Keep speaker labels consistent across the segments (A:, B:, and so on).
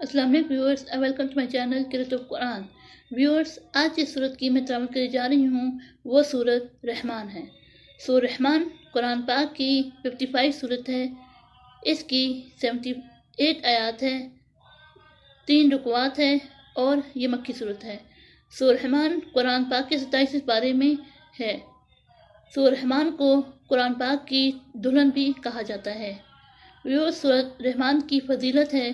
A: السلام علیکم viewers, welcome to my channel قرأت قرآن. ویورس، آج جس صورت کی میں تلاوت کرنے جا رہی ہوں وہ صورت رحمان ہے. سورہ رحمان قرآن پاک کی 55 صورت ہے. اس کی 78 آیات ہے، 3 رکوعات ہے اور یہ مکی صورت ہے. سورہ رحمان قرآن پاک کے 27 پارے میں ہے. سورہ رحمان کو قرآن پاک کی دلہن بھی کہا جاتا ہے. ویورس، سورہ رحمان کی فضیلت ہے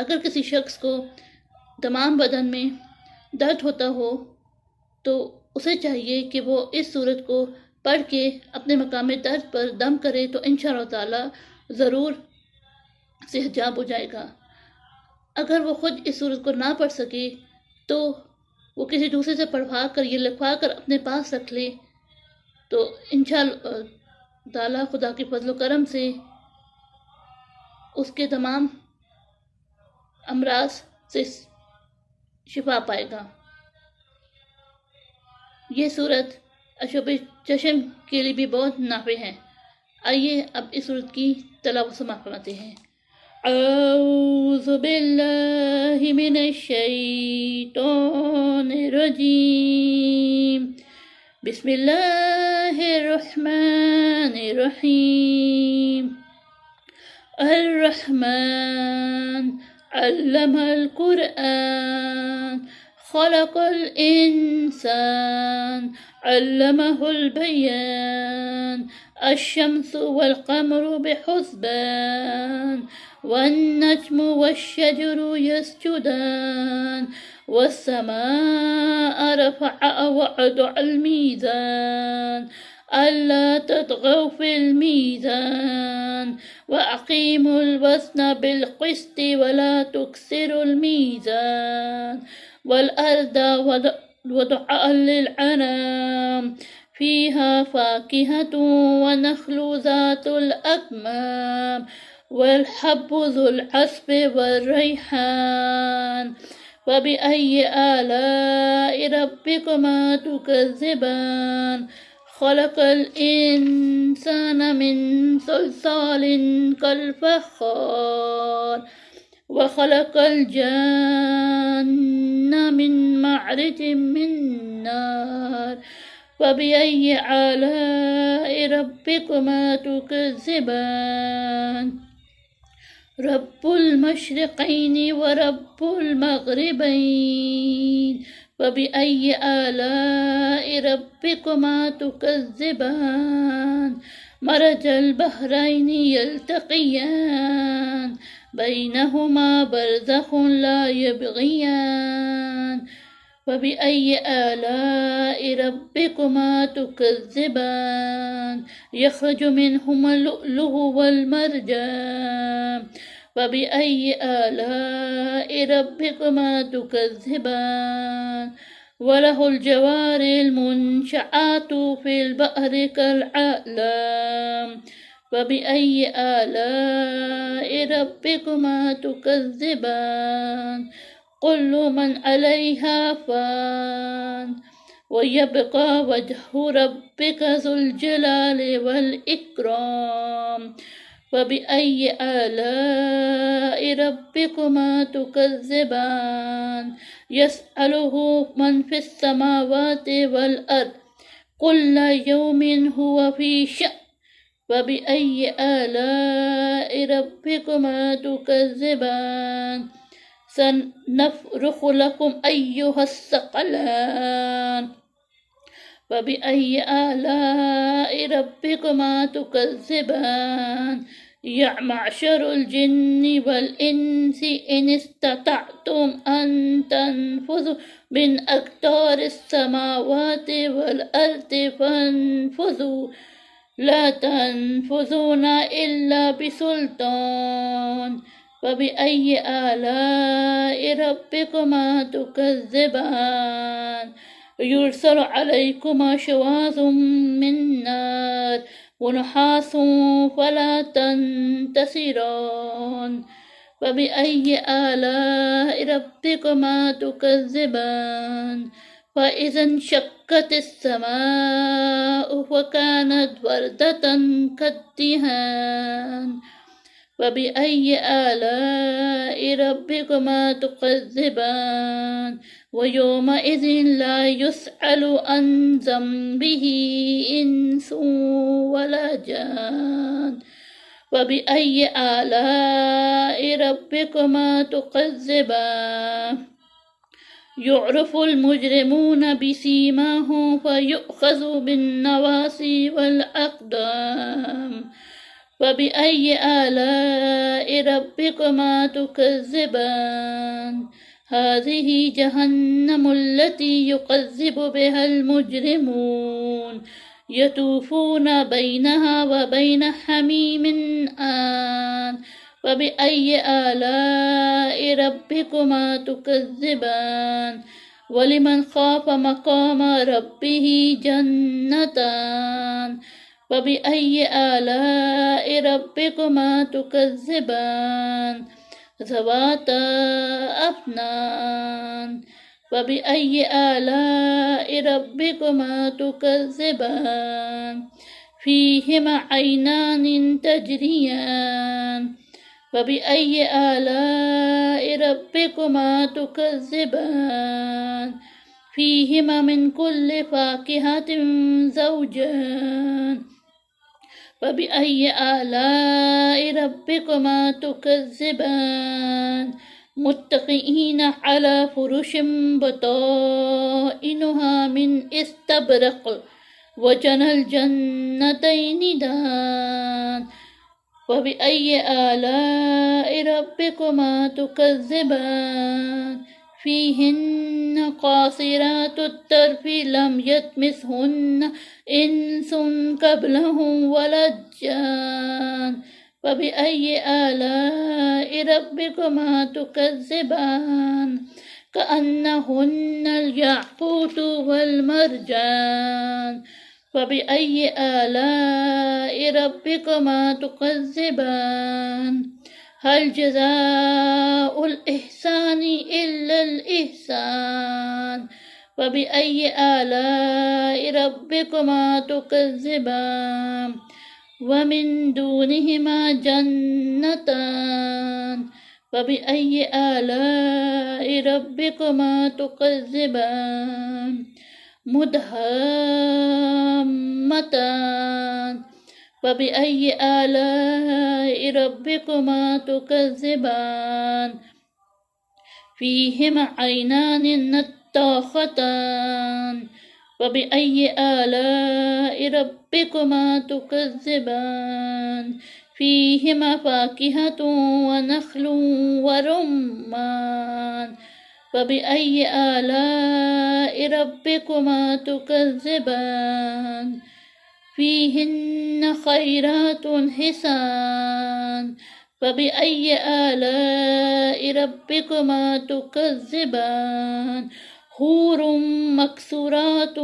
A: اگر کسی شخص کو تمام بدن میں درد ہوتا ہو تو اسے چاہیے کہ وہ اس سورت کو پڑھ کے اپنے مقام درد پر دم کرے تو انشاءاللہ تعالی ضرور صحت یاب ہو جائے گا. اگر وہ خود اس سورت کو نہ پڑھ سکے تو وہ کسی دوسرے سے پڑھوا کر یہ لکھوا کر اپنے پاس رکھ لے تو انشاءاللہ تعالی خدا کے فضل و کرم سے اس کے تمام امراض سے شفا پائے گا. یہ صورت اشوب چشم کے لیے بھی بہت نافع ہے. آئیے اب اس صورت کی تلاوت سماعت فرماتے ہیں. اعوذ باللہ من الشیطان الرجیم. بسم اللہ الرحمن الرحیم. الرحمن علم القرآن خلق الإنسان علمه البيان. الشمس والقمر بحسبان والنجم والشجر يسجدان والسماء رفعها ووضع الميزان ألا تطغوا في الميزان وأقيموا الوزن بالقسط ولا تكسروا الميزان. والأرض وضعها للأنام فيها فاكهة ونخل ذات الأكمام والحب ذو العصف والريحان. فبأي آلاء ربكما تكذبان. خلق الإنسان من صلصال كالفخار وخلق الجن من معرج من نار. فبأي آلاء ربكما تكذبان. رب المشرقين ورب المغربين. فبأي آلاء ربكما تكذبان. مرج البحرين يلتقيان بينهما برزخ لا يبغيان. فبأي آلاء ربكما تكذبان. يخرج منهما اللؤلؤ والمرجان. فبأي آلاء ربكما تكذبان. وله الجوار المنشآت في البحر كالأعلام. فبأي آلاء ربكما تكذبان. كل من عليها فان ويبقى وجه ربك ذو الجلال والإكرام. فبأي آلاء ربكما تكذبان. يسأله من في السماوات والأرض كل يوم هو في شأن. فبأي آلاء ربكما تكذبان. سنفرغ لكم أيها الثقلان. فبأي آلاء ربكما تكذبان. يا معشر الجن والإنس إن استطعتم أن تنفذوا من أقطار السماوات والأرض فانفذوا لا تنفذون إلا بسلطان. فبأي آلاء ربكما تكذبان. يرسل عليكما شواظ من نار ونحاس فلا تنتصران. فبأي آلاء ربكما تكذبان. فإذا انشقت السماء فكانت وردة كالدهان. فبأي آلاء ربكما تكذبان ويومئذ لا يسأل عن ذنبه إنس ولا جان فبأي آلاء ربكما تكذبان يعرف المجرمون بسيماهم فيؤخذ بالنواصي والأقدام فبأي آلاء ربكما تكذبان هذه جهنم التي يكذب بها المجرمون يطوفون بينها وبين حميم آن فبأي آلاء ربكما تكذبان ولمن خاف مقام ربه جنتان فبأي آلاء ربكما تكذبان ذواتا أفنان فبأي آلاء ربكما تكذبان فيهما عينان تجريان فبأي آلاء ربكما تكذبان فيهما من كل فاكهة زوجان فبأي آلاء ربكما تكذبان متكئين على فرش بطائنها من استبرق وجنى الجنتين دان فبأي آلاء ربكما تكذبان فيهن قاصرات الطرف لم يطمثهن إنس قبلهم ولا جان فبأي آلاء ربكما تكذبان كأنهن الياقوت والمرجان فبأي آلاء ربكما تكذبان هل جزاء الإحسان إلا الإحسان فبأي آلاء ربكما تكذبان ومن دونهما جنتان فبأي آلاء ربكما تكذبان مدهامتان فبأي آلاء ربكما تكذبان فيهما عينان نضاختان فبأي آلاء ربكما تكذبان فيهما فاكهة ونخل ورمان فبأي آلاء ربكما تكذبان فيهن خيرات حسان فبأي آلاء ربكما تكذبان حور مقصورات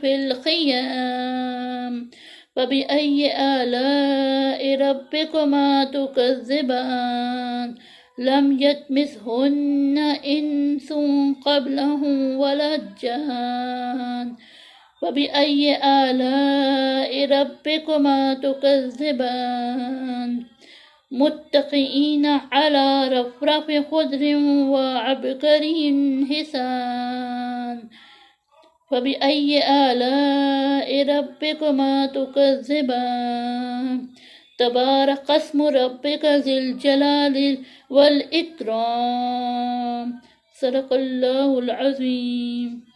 A: في الخيام فبأي آلاء ربكما تكذبان لم يطمثهن إنس قبلهم ولا جان فبأي آلاء ربكما تكذبان متكئين على رفرف خضر وعبقري حسان فبأي آلاء ربكما تكذبان تبارك اسم ربك ذي الجلال والإكرام صدق الله العظيم.